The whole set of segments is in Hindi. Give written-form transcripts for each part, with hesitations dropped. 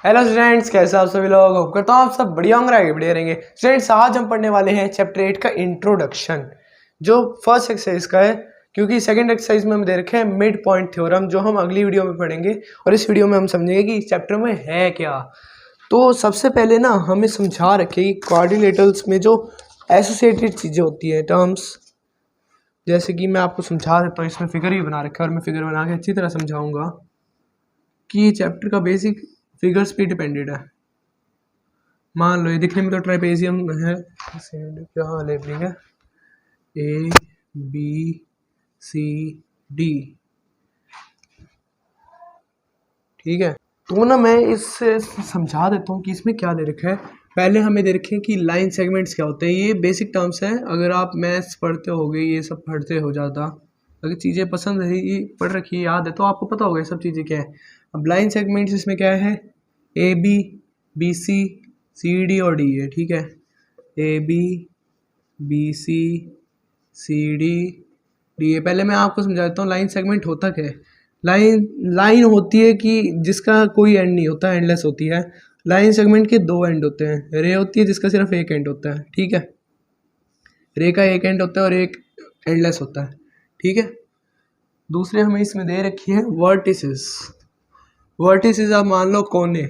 हेलो स्टूडेंट्स, कैसे आप सभी लोग। होप करता हूँ आप सब बढ़िया होंगे, आगे बढ़िया रहेंगे। स्टूडेंट्स, आज हम पढ़ने वाले हैं चैप्टर 8 का इंट्रोडक्शन, जो फर्स्ट एक्सरसाइज का है, क्योंकि सेकंड एक्सरसाइज में हम दे रखे हैं मिड पॉइंट थ्योरम, जो हम अगली वीडियो में पढ़ेंगे। और इस वीडियो में हम समझेंगे कि इस चैप्टर में है क्या। तो सबसे पहले ना हमें समझा रखे कि क्वाड्रिलेटरल्स में जो एसोसिएटेड चीज़ें होती हैं, टर्म्स, जैसे कि मैं आपको समझा देता हूँ। इसमें फिगर भी बना रखा है और मैं फिगर बना के अच्छी तरह समझाऊंगा कि ये चैप्टर का बेसिक फिगर्स पे डिपेंडेड है। मान लो ये दिखने में तो ट्राइपेजियम है, क्या लेबलिंग है, ए बी सी डी, ठीक है। तो ना मैं इससे समझा देता हूँ कि इसमें क्या दे रखा है। पहले हमें दे रखे हैं कि लाइन सेगमेंट्स क्या होते हैं। ये बेसिक टर्म्स हैं, अगर आप मैथ्स पढ़ते होगे, ये सब पढ़ते हो ज़्यादा, अगर चीज़ें पसंद है, पढ़ रखी है, याद है, तो आपको पता होगा ये सब चीज़ें क्या है। अब लाइन सेगमेंट्स इसमें क्या है, A B, B C, C D और डी है, ठीक है। A B C D D है। पहले मैं आपको समझा देता हूँ लाइन सेगमेंट होता क्या है। लाइन होती है कि जिसका कोई एंड नहीं होता, एंडलेस होती है। लाइन सेगमेंट के दो एंड होते हैं। रे होती है जिसका सिर्फ एक एंड होता है, ठीक है। रे का एक एंड होता है और एक एंडलेस होता है, ठीक है। दूसरे हमें इसमें दे रखी है वर्टिसेस। वर्टिसेस आप मान लो कोने।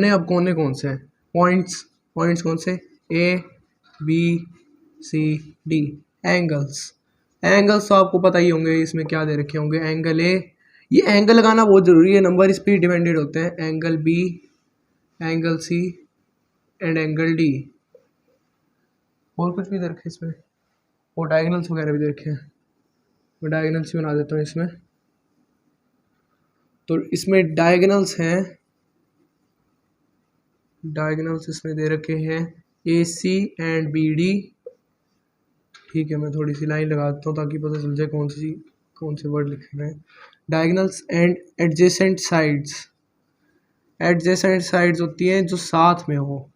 अब कोने कौन से हैं, पॉइंट्स कौन से, A B C D. Angles तो आपको पता ही होंगे, इसमें क्या दे रखे होंगे। एंगल ए, ये एंगल लगाना बहुत ज़रूरी है, नंबर इस पर डिपेंडेड होते हैं। Angle B, angle C and angle D. और कुछ भी दे रखे इसमें, और डायगोनल्स वगैरह भी दे रखे हैं। मैं डायगोनल्स बना देता हूँ इसमें। तो इसमें डायगोनल्स हैं, डायगोनल्स इसमें दे रखे हैं ए सी एंड बी डी, ठीक है। मैं थोड़ी सी लाइन लगा देता हूँ ताकि पता चल जाए कौन से वर्ड लिखे हुए हैं। Diagonals and adjacent sides. Adjacent sides होती हैं जो साथ में हो,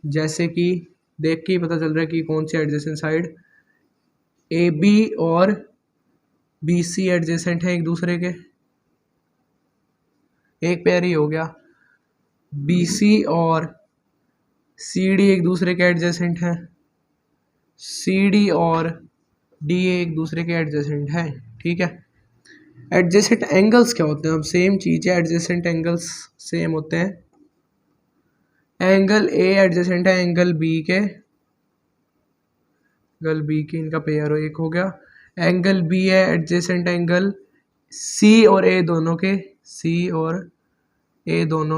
जैसे कि देख के ही पता चल रहा है कि कौन सी एडजेसेंट साइड। ए बी और बी सी एडजेसेंट है एक दूसरे के, एक पेयर ही हो गया। बी सी और सी डी एक दूसरे के एडजेसेंट हैं। सी डी और डी एक दूसरे के एडजेसेंट हैं, ठीक है। एडजेसेंट एंगल्स क्या होते हैं, अब सेम चीज़ है, एडजेसेंट एंगल्स सेम होते हैं। एंगल ए एडजेसेंट है एंगल बी के, इनका पेयर एक हो गया। एंगल बी है एडजेसेंट एंगल सी और ए दोनों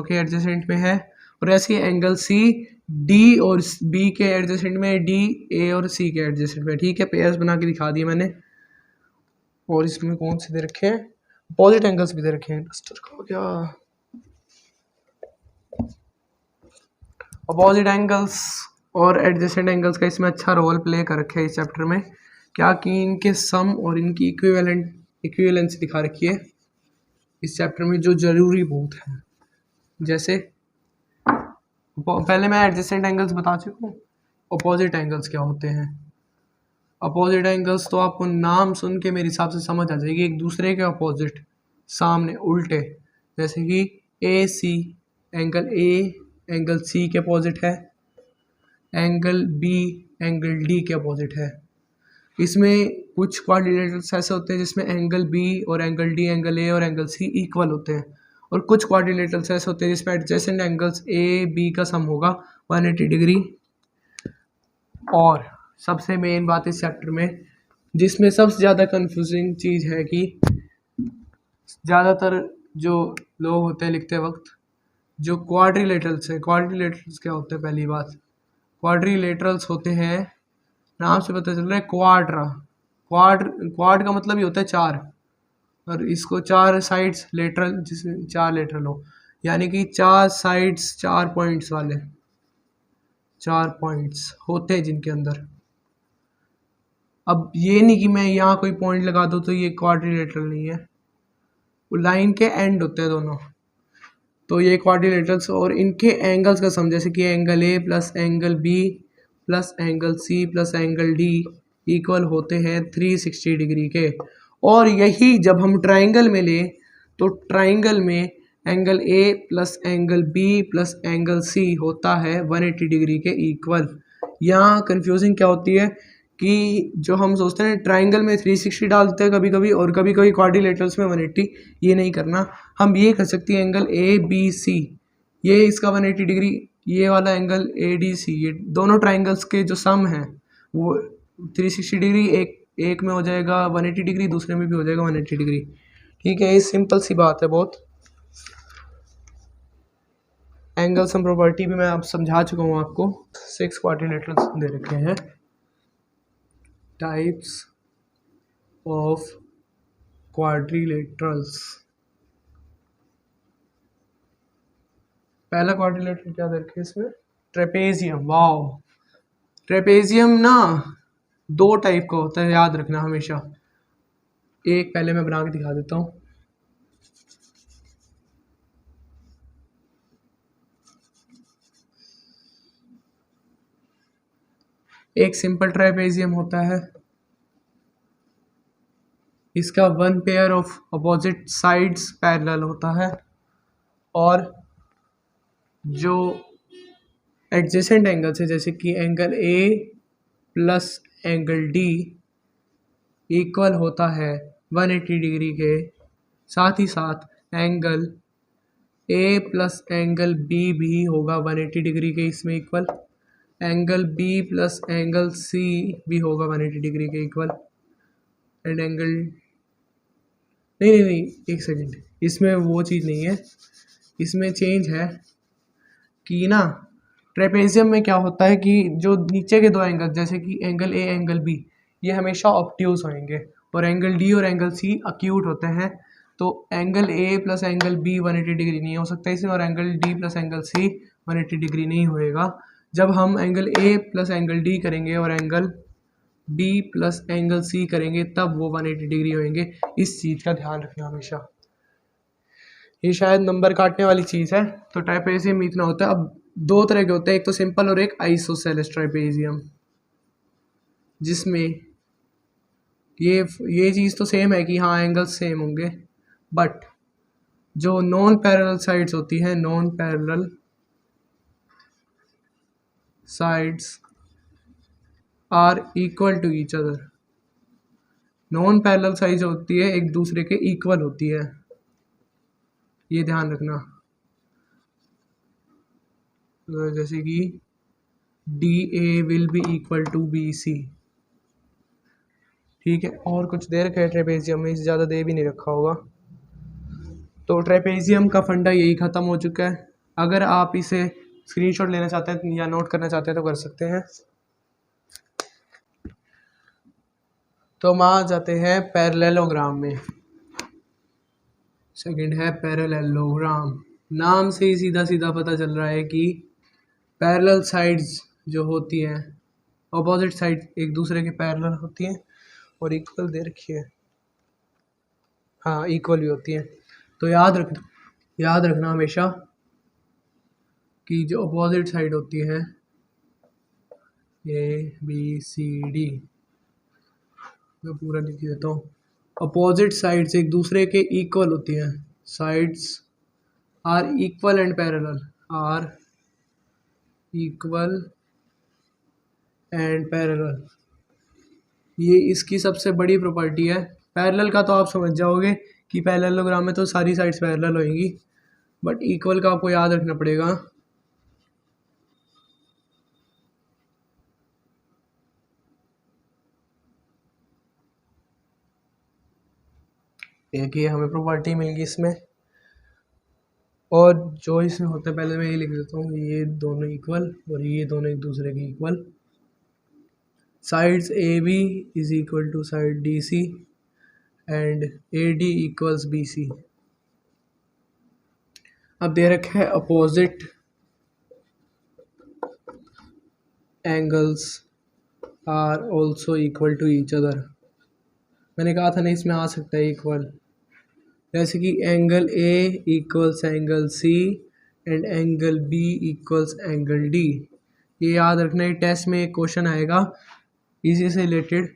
के एडजेसेंट में है। और ऐसे एंगल सी डी और बी के एडजेसेंट में, डी ए और सी के एडजेसेंट में, ठीक है। पेयर्स बना के दिखा दिए मैंने। और इसमें कौन से दे रखे हैं, अपोजिट एंगल्स भी दे रखे हैं। अपोजिट एंगल्स और एडजेसेंट एंगल्स का इसमें अच्छा रोल प्ले कर रखे है इस चैप्टर में, क्या कि इनके सम और इनकी इक्विवेलेंस दिखा रखी है इस चैप्टर में, जो जरूरी बहुत है। जैसे पहले मैं एडजेसेंट एंगल्स बता चुका हूँ, अपोजिट एंगल्स क्या होते हैं। अपोजिट एंगल्स तो आपको नाम सुन के मेरे हिसाब से समझ आ जाएगी, एक दूसरे के अपोजिट, सामने, उल्टे। जैसे कि ए सी, एंगल ए एंगल सी के अपोजिट है, एंगल बी एंगल डी के अपोजिट है। इसमें कुछ क्वाड्रिलेटरल्स ऐसे होते हैं जिसमें एंगल बी और एंगल डी, एंगल ए और एंगल सी इक्वल होते हैं। और कुछ क्वाड्रिलेटरल्स ऐसे होते हैं जिसमें एडजेसेंट एंगल्स ए बी का सम होगा 180 डिग्री। और सबसे मेन बात इस चैप्टर में, जिसमें सबसे ज़्यादा कंफ्यूजिंग चीज़ है कि ज़्यादातर जो लोग होते हैं लिखते वक्त, जो क्वाड्रिलेटरल्स है, क्वाड्रिलेटरल्स क्या होते हैं। पहली बात, क्वाड्रिलेटरल्स होते हैं, नाम से पता चल रहा है, क्वाड का मतलब ही होता है चार, और इसको चार साइड्स लेटरल, जिसमें चार लेटरल हो, यानी कि चार साइड्स, चार पॉइंट्स वाले, चार पॉइंट्स होते हैं जिनके अंदर। अब ये नहीं कि मैं यहाँ कोई पॉइंट लगा दूँ तो ये क्वाड्रिलेटरल नहीं है, वो लाइन के एंड होते हैं दोनों, तो ये क्वाड्रिलेटरल्स। और इनके एंगल्स का सम, जैसे कि angle A plus angle B plus angle C plus angle D equal होते हैं 360 डिग्री के। और यही जब हम ट्राइंगल में लें तो ट्राइंगल में angle A plus angle B plus angle C होता है 180 डिग्री के इक्वल। यहाँ कंफ्यूजिंग क्या होती है कि जो हम सोचते हैं ट्राइंगल में 360 डालते हैं कभी कभी, और कभी कभी क्वाड्रिलेटरल्स में 180। ये नहीं करना, हम ये कर सकते हैं एंगल ए बी सी, ये इसका 180 डिग्री, ये वाला एंगल ए डी सी, ये दोनों ट्राइंगल्स के जो सम हैं वो 360 डिग्री, एक में हो जाएगा 180 डिग्री, दूसरे में भी हो जाएगा 180 डिग्री। ठीक है, ये सिंपल सी बात है बहुत। एंगल सम प्रॉपर्टी भी मैं अब समझा चुका हूँ आपको। 6 क्वाड्रिलेटरल्स दे रखे हैं। Types of quadrilaterals. पहला क्वाड्रिलेटरल क्या दे रखे इसमें? ट्रेपेजियम। वाओ, ट्रेपेजियम ना 2 टाइप का होता है, याद रखना हमेशा। एक पहले मैं बना के दिखा देता हूँ। एक सिंपल ट्रेपेजियम होता है, इसका 1 pair of opposite sides parallel होता है, और जो एडजेसेंट एंगल्स है जैसे कि angle A plus angle D equal होता है 180 डिग्री के, साथ ही साथ angle A plus angle B भी होगा 180 डिग्री के इसमें equal, angle B plus angle C भी होगा 180 डिग्री के इक्वल, एंड एंगल नहीं, एक सेकेंड, इसमें वो चीज़ नहीं है, इसमें चेंज है कि ना ट्रेपेजियम में क्या होता है कि जो नीचे के 2 एंगल जैसे कि एंगल ए एंगल बी ये हमेशा ऑब्ट्यूज होंगे, और एंगल डी और एंगल सी अक्यूट होते हैं। तो angle A plus angle B 180 degree नहीं हो सकता इसमें, और angle D plus angle C 180 degree नहीं होएगा। जब हम angle A plus angle D करेंगे और angle B plus angle C करेंगे तब वो 180 डिग्री होंगे। इस चीज़ का ध्यान रखना हमेशा। ये शायद नंबर काटने वाली चीज़ है। तो ट्रापेजियम इतना होता है। अब 2 तरह के होते हैं, एक तो सिंपल और एक आइसोसेलेस ट्रापेजियम, जिसमें ये चीज़ तो सेम है कि हाँ एंगल्स सेम होंगे, बट जो नॉन पैरेलल साइड्स होती हैं, non parallel sides are equal to each other. Non parallel sides होती है एक दूसरे के इक्वल होती है, ये ध्यान रखना। जैसे कि D A will be equal to B C. ठीक है, और कुछ दे रखा है ट्रेपेजियम में, इससे ज़्यादा दे भी नहीं रखा होगा। तो ट्रेपेजियम का फंडा यही ख़त्म हो चुका है। अगर आप इसे स्क्रीनशॉट लेना चाहते हैं या नोट करना चाहते हैं तो कर सकते हैं। तो हम आ जाते हैं पैरेललोग्राम में। सेकंड है पैरेललोग्राम। नाम से ही सीधा सीधा पता चल रहा है कि पैरेलल साइड्स जो होती हैं, अपोजिट साइड एक दूसरे के पैरेलल होती हैं, और इक्वल दे रखी है, हाँ इक्वल भी होती हैं। तो याद रखना हमेशा कि जो अपोजिट साइड होती है ए बी सी डी, मैं पूरा लिख देता हूँ। अपोजिट साइड्स एक दूसरे के इक्वल होती हैं। Sides are equal and parallel, are equal and parallel, ये इसकी सबसे बड़ी प्रॉपर्टी है। पैरेलल का तो आप समझ जाओगे कि पैरेललोग्राम में तो सारी साइड्स पैरेलल होंगी, बट इक्वल का आपको याद रखना पड़ेगा। एक ये हमें प्रॉपर्टी मिल गई इसमें, और जो इसमें होता है पहले मैं ये लिख देता हूँ, ये दोनों इक्वल और ये दोनों एक दूसरे के equal. Sides A B is equal to side D C and A D equals B C. अब दे रखा है opposite angles are also equal to each other. मैंने कहा था ना इसमें आ सकता है इक्वल, जैसे कि angle A equals angle C and angle B equals angle D. ये याद रखना है, टेस्ट में एक क्वेश्चन आएगा इसी से रिलेटेड।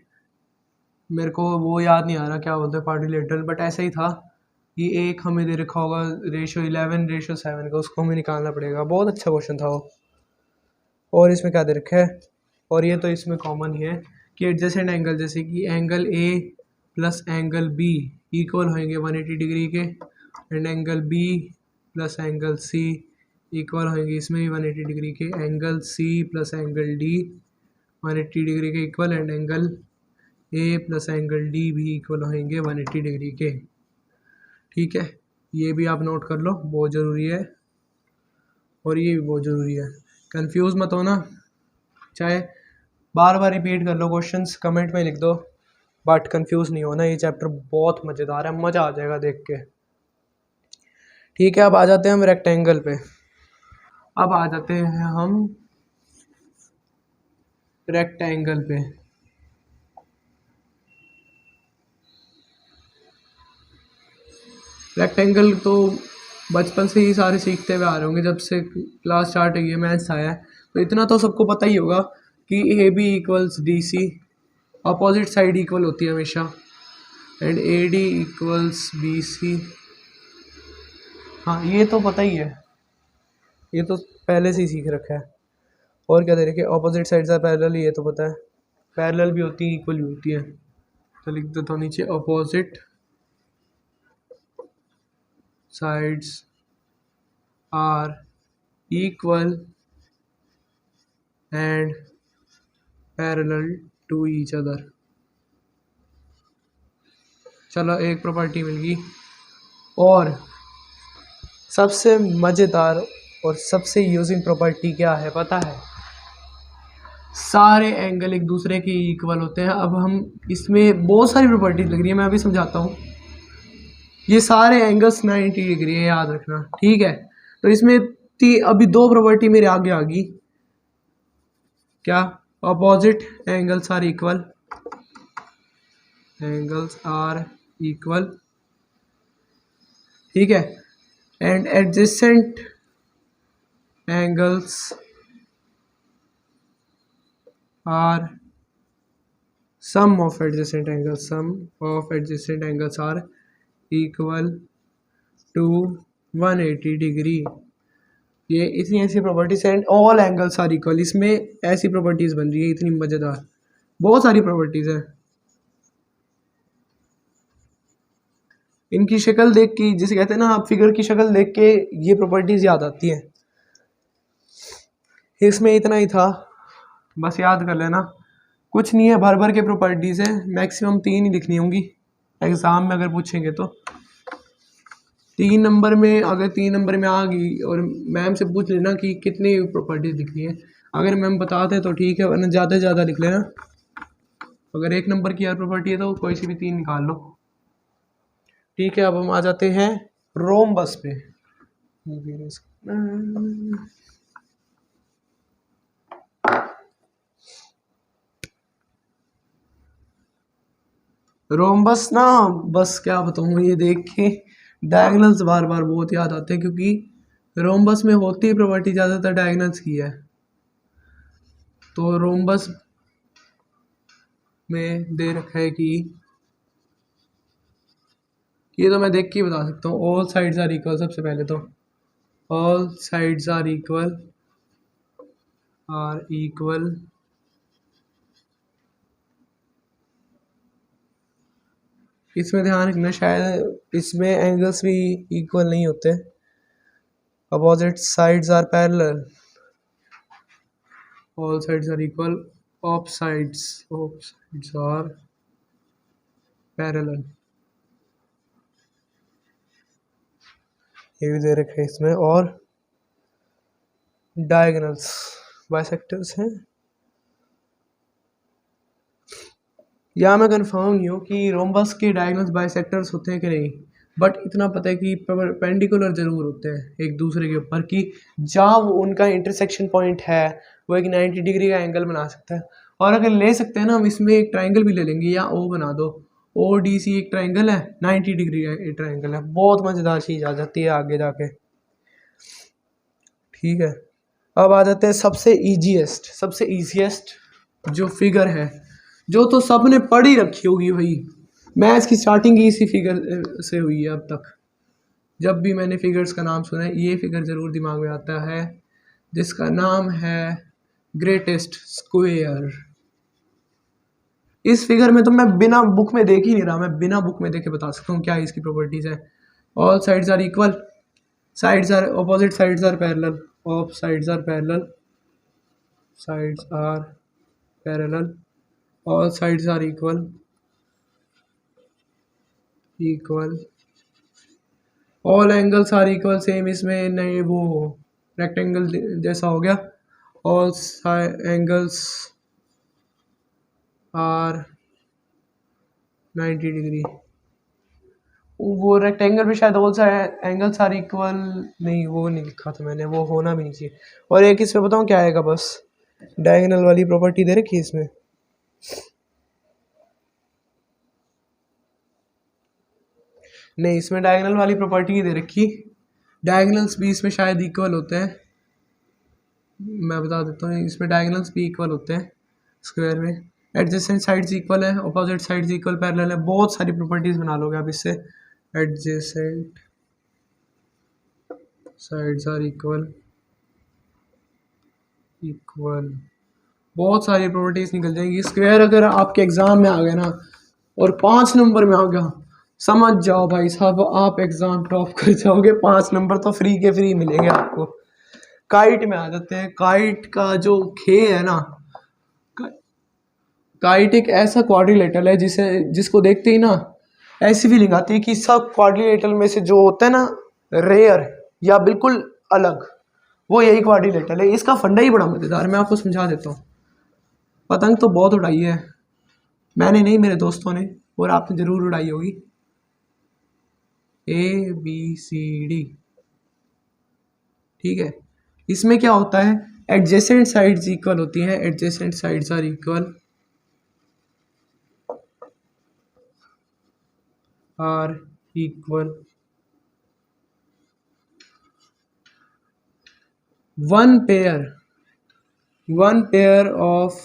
मेरे को वो याद नहीं आ रहा क्या बोलते हैं क्वाड्रिलेटरल, बट ऐसा ही था ये एक हमें दे रखा होगा रेशो 11:7 का, उसको हमें निकालना पड़ेगा। बहुत अच्छा क्वेश्चन था वो। और इसमें क्या दे रखा है, और ये तो इसमें कॉमन ही है कि एडजेसेंट एंगल, जैसे कि angle A plus angle B equal होंगे 180 डिग्री के, and angle B plus angle C equal होंगे इसमें भी 180 डिग्री के, angle C plus angle D 180 degree के equal, and angle A plus angle D भी इक्वल होंगे 180 डिग्री के। ठीक है, ये भी आप नोट कर लो, बहुत ज़रूरी है, और ये भी बहुत ज़रूरी है। कंफ्यूज मत होना, चाहे बार बार रिपीट कर लो क्वेश्चंस, कमेंट में लिख दो, बट कंफ्यूज नहीं होना। ये चैप्टर बहुत मज़ेदार है, मज़ा आ जाएगा देख के। ठीक है, अब आ जाते हैं हम रेक्टेंगल पे। अब आ जाते हैं हम रेक्टेंगल पे। रेक्टेंगल तो बचपन से ही सारे सीखते हुए आ रहे होंगे, जब से क्लास स्टार्ट हुई है, मैथ्स आया है, तो इतना तो सबको पता ही होगा कि A B equals D C, opposite side equal होती है हमेशा, and A D equals B C. हाँ, ये तो पता ही है, ये तो पहले से ही सीख रखा है। और क्या दे रखे, अपोजिट साइड्स आर पैरेलल, ये तो पता है, पैरेलल भी होती है, इक्वल भी होती है। तो लिख देता हूँ नीचे, opposite sides are equal and parallel to each other। चलो, एक प्रॉपर्टी मिल गई। और सबसे मज़ेदार और सबसे यूजिंग प्रॉपर्टी क्या है पता है, सारे एंगल एक दूसरे के इक्वल होते हैं। अब हम इसमें बहुत सारी प्रॉपर्टीज लग रही है, मैं अभी समझाता हूँ। ये सारे एंगल्स 90 डिग्री है, याद रखना। ठीक है, तो इसमें अभी दो प्रॉपर्टी मेरे आगे आ गई। क्या, opposite angles are equal, angles are equal, ठीक है, and adjacent angles are sum of adjacent angles, sum of adjacent angles are equal to 180 degree. ये इतनी ऐसी properties, and all angles are equal, इसमें ऐसी प्रॉपर्टीज बन रही है इतनी मज़ेदार, बहुत सारी प्रॉपर्टीज है। इनकी शक्ल देख के, जिसे कहते हैं ना, आप फिगर की शक्ल देख के ये प्रॉपर्टीज याद आती है। इसमें इतना ही था, बस याद कर लेना, कुछ नहीं है, भर भर के प्रॉपर्टीज है, मैक्सिमम 3 ही लिखनी होंगी एग्जाम में अगर पूछेंगे तो। 3 नंबर में, अगर 3 नंबर में आ गई और मैम से पूछ लेना कि कितनी प्रॉपर्टीज लिखनी है, अगर मैम बताते तो ठीक है, वरना ज़्यादा से ज़्यादा लिख लेना। अगर 1 नंबर की हर प्रॉपर्टी है तो कोई सी भी 3 निकाल लो। ठीक है, अब हम आ जाते हैं रोम्बस पे। रोम्बस ना, बस क्या बताऊँ, ये देख के डायगोनल्स बार बार बहुत याद आते हैं, क्योंकि रोम्बस में होती ही प्रॉपर्टी ज़्यादातर डायगोनल्स की है। तो रोम्बस में दे रखा है कि ये तो मैं देख के ही बता सकता हूँ, ऑल साइड्स आर इक्वल। सबसे पहले तो ऑल साइड्स आर इक्वल, इसमें ध्यान रखना, शायद इसमें एंगल्स भी इक्वल नहीं होते। Opposite sides are parallel, all sides are equal, of sides are parallel, ये भी दे रखा है इसमें। और डायगोनल्स बाइसेक्टर्स हैं, या मैं कंफर्म नहीं हूँ कि रोम्बस के डायगोनल्स बाइसेक्टर्स होते हैं कि नहीं, बट इतना पता है कि परपेंडिकुलर जरूर होते हैं एक दूसरे के ऊपर, कि जहाँ उनका इंटरसेक्शन पॉइंट है वो एक 90 डिग्री का एंगल बना सकता है। और अगर ले सकते हैं ना हम, इसमें एक ट्राइंगल भी ले लेंगे, या ओ बना दो, ओ डी सी एक ट्राइंगल है, 90 डिग्री का एक ट्राइंगल है, बहुत मज़ेदार चीज़ आ जाती है आगे जाके। ठीक है, अब आ जाते हैं सबसे ईजीएस्ट जो फिगर है, जो तो सबने पढ़ ही रखी होगी भाई, मैथ्स की स्टार्टिंग ही इसी फिगर से हुई है अब तक। जब भी मैंने फिगर्स का नाम सुना है ये फिगर ज़रूर दिमाग में आता है, जिसका नाम है ग्रेटेस्ट स्क्वायर। इस फिगर में तो मैं बिना बुक में देख ही नहीं रहा, मैं बिना बुक में देखे बता सकता हूँ क्या इसकी प्रॉपर्टीज़ है। All sides are equal, sides are opposite, sides are parallel, of sides are parallel, sides are parallel, all sides are equal, equal, all angles are equal, same इसमें नहीं वो रेक्टेंगल जैसा हो गया, ऑल एंगल्स आर 90 डिग्री। वो रेक्टेंगल में शायद ऑल एंगल्स आर इक्वल, नहीं वो नहीं लिखा था मैंने, वो होना भी नहीं चाहिए। और एक इसमें बताऊँ क्या आएगा, बस डायगोनल वाली प्रॉपर्टी दे रखी है इसमें, नहीं इसमें डायगोनल वाली प्रॉपर्टी नहीं दे रखी, डायगोनल्स भी इसमें शायद इक्वल होते हैं, मैं बता देता हूँ इसमें डायगोनल्स भी इक्वल होते हैं स्क्वायर में, एडजेसेंट साइड्स इक्वल है, अपोजिट साइड्स इक्वल पैरेलल है, बहुत सारी प्रॉपर्टीज बना लोगे आप इससे। Adjacent sides are equal, equal, बहुत सारी प्रॉपर्टीज निकल जाएंगी। स्क्वायर अगर आपके एग्जाम में आ गया ना और 5 नंबर में आ गया, समझ जाओ भाई साहब आप एग्जाम टॉप कर जाओगे, 5 नंबर तो फ्री के फ्री मिलेंगे आपको। काइट में आ जाते हैं, काइट का जो खे है ना, काइट एक ऐसा क्वाड्रिलेटरल है जिसको देखते ही ना ऐसी फीलिंग आती है कि सब क्वाड्रिलेटरल में से जो होता है ना रेयर या बिल्कुल अलग, वो यही क्वाड्रिलेटरल है। इसका फंडा ही बड़ा मजेदार है, मैं आपको समझा देता हूँ। पतंग तो बहुत उड़ाई है मैंने नहीं, मेरे दोस्तों ने, और आपने जरूर उड़ाई होगी। ABCD, ठीक है। इसमें क्या होता है, एडजेसेंट साइड्स इक्वल होती हैं, adjacent sides are equal, are equal, one pair of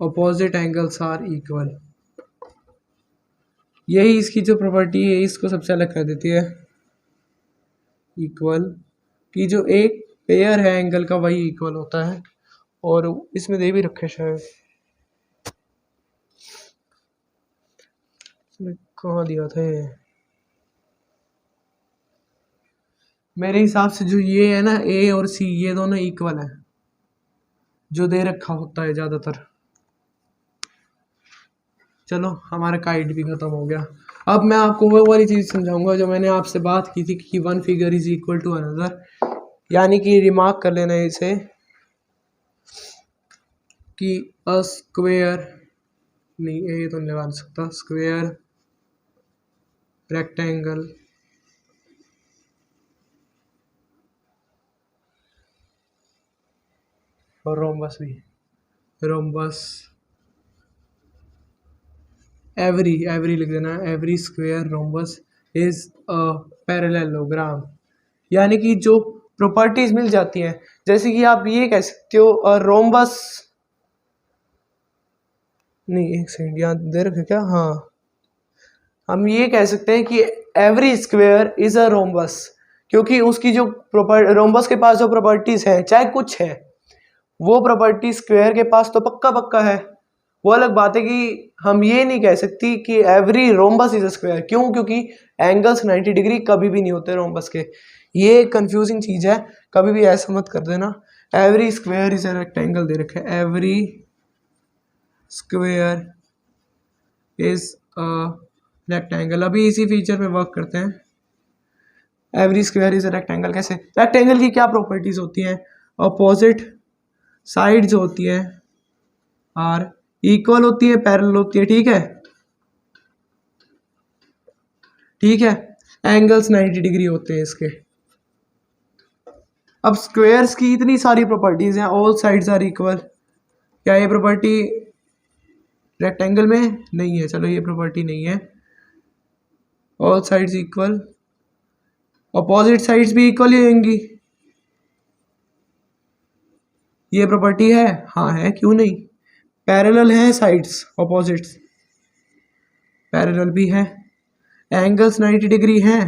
opposite angles are equal. यही इसकी जो प्रॉपर्टी है इसको सबसे अलग कर देती है, इक्वल की जो एक पेयर है एंगल का वही इक्वल होता है। और इसमें दे भी रखे शायद, कहाँ दिया था ये, मेरे हिसाब से जो ये है ना A और C ये दोनों इक्वल है, जो दे रखा होता है ज़्यादातर। चलो हमारा काइट भी ख़त्म हो गया। अब मैं आपको वो वाली चीज़ समझाऊंगा जो मैंने आपसे बात की थी कि one figure is equal to another, यानी कि रिमार्क कर लेना इसे कि अ स्क्वेयर, नहीं ये तो नहीं लगा सकता, स्क्वेयर, रेक्टेंगल, और रोम्बस भी, रोम्बस, एवरी लिख देना, every square rhombus is a parallelogram. यानी कि जो प्रॉपर्टीज मिल जाती हैं, जैसे कि आप ये कह सकते हो रोम्बस, नहीं एक सेकंड यहाँ दे रखे क्या, हाँ हम ये कह सकते हैं कि every square is a rhombus, क्योंकि उसकी जो रोम्बस के पास जो प्रॉपर्टीज है चाहे कुछ है, वो प्रॉपर्टी स्क्वायर के पास तो पक्का पक्का है। वो अलग बात है कि हम ये नहीं कह सकती कि every rhombus is a square, क्यों, क्योंकि एंगल्स 90 डिग्री कभी भी नहीं होते रोम्बस के। ये कंफ्यूजिंग चीज है, कभी भी ऐसा मत कर देना। Every square is a rectangle दे रखे, every square is a rectangle. अभी इसी फीचर पे वर्क करते हैं। Every square is a rectangle, कैसे, रेक्टेंगल की क्या प्रॉपर्टीज होती हैं, अपोजिट साइड जो होती है आर इक्वल होती है, पैरेलल होती है, ठीक है, एंगल्स 90 डिग्री होते हैं इसके। अब स्क्वायर्स की इतनी सारी प्रॉपर्टीज हैं, ऑल साइड्स आर इक्वल, क्या ये प्रॉपर्टी रेक्टेंगल में नहीं है, चलो ये प्रॉपर्टी नहीं है। All sides equal, opposite sides भी इक्वल ही होंगी, ये प्रॉपर्टी है, हाँ है, क्यों नहीं, पैरेलल है साइड्स, ऑपोजिट्स, पैरेलल भी है, एंगल्स 90 डिग्री है,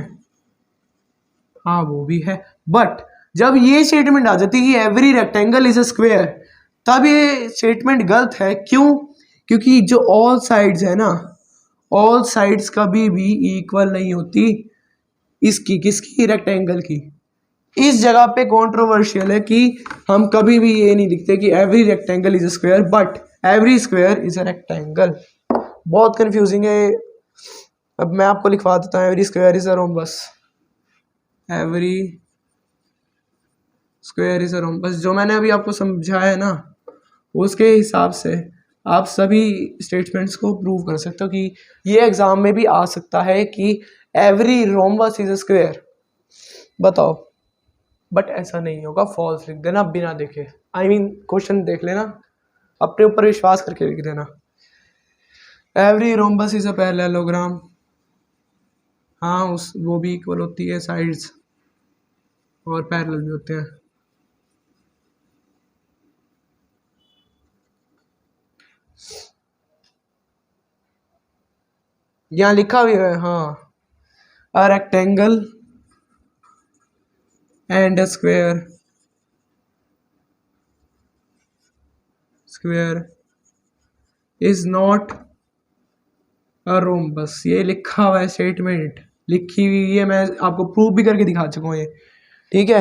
हाँ वो भी है। बट जब ये स्टेटमेंट आ जाती है कि every rectangle is a square, तब ये स्टेटमेंट गलत है। क्यों? क्योंकि जो ऑल साइड्स है ना, ऑल साइड्स कभी भी इक्वल नहीं होती इसकी, किसकी, रेक्टेंगल की। इस जगह पे कंट्रोवर्शियल है कि हम कभी भी ये नहीं लिखते कि every rectangle is a square, but every square is a rectangle. बहुत कंफ्यूजिंग है। अब मैं आपको लिखवा देता हूँ, every square is a rhombus, every square is a rhombus. जो मैंने अभी आपको समझाया है ना, उसके हिसाब से आप सभी स्टेटमेंट्स को प्रूव कर सकते हो कि ये एग्जाम में भी आ सकता है कि every rhombus is a square. बताओ। बट ऐसा नहीं होगा, फॉल्स लिख देना बिना देखे। आई मीन क्वेश्चन देख लेना, अपने ऊपर विश्वास करके लिख देना। Every rhombus is a parallelogram, हाँ उस वो भी इक्वल होती है साइड्स, और पैरेलल भी होते हैं। यहाँ लिखा भी है, हाँ, a rectangle and a square is not a rhombus. ये लिखा हुआ है, स्टेटमेंट लिखी हुई है, मैं आपको प्रूव भी करके दिखा चुका हूँ ये, ठीक है।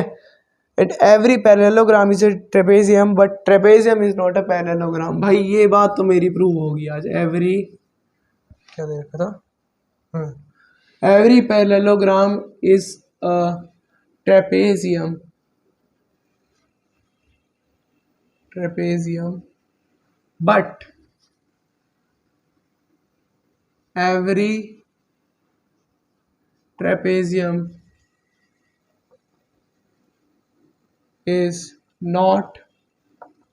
At every parallelogram is a trapezium, but trapezium is not a parallelogram. भाई ये बात तो मेरी प्रूव होगी आज। एवरी, क्या दे रखा था, हाँ, every parallelogram is a trapezium, but every trapezium is not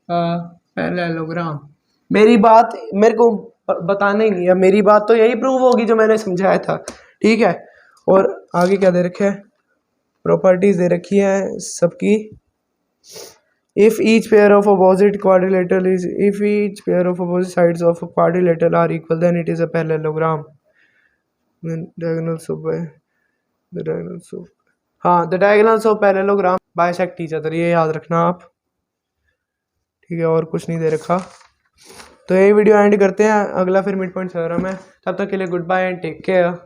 a parallelogram। मेरी बात मेरे को बताना ही नहीं है, मेरी बात तो यही प्रूव होगी जो मैंने समझाया था, ठीक है। और आगे क्या दे रखे है, प्रॉपर्टीज दे रखी है सबकी। if each pair of opposite sides of a quadrilateral are equal, then it is a parallelogram। diagonals of the diagonals of, हाँ, the diagonals of parallelogram bisect each other, ये याद रखना आप, ठीक है। और कुछ नहीं दे रखा। तो ये वीडियो एंड करते हैं, अगला फिर मिड पॉइंट थ्योरम है। तब तक के लिए goodbye and take care.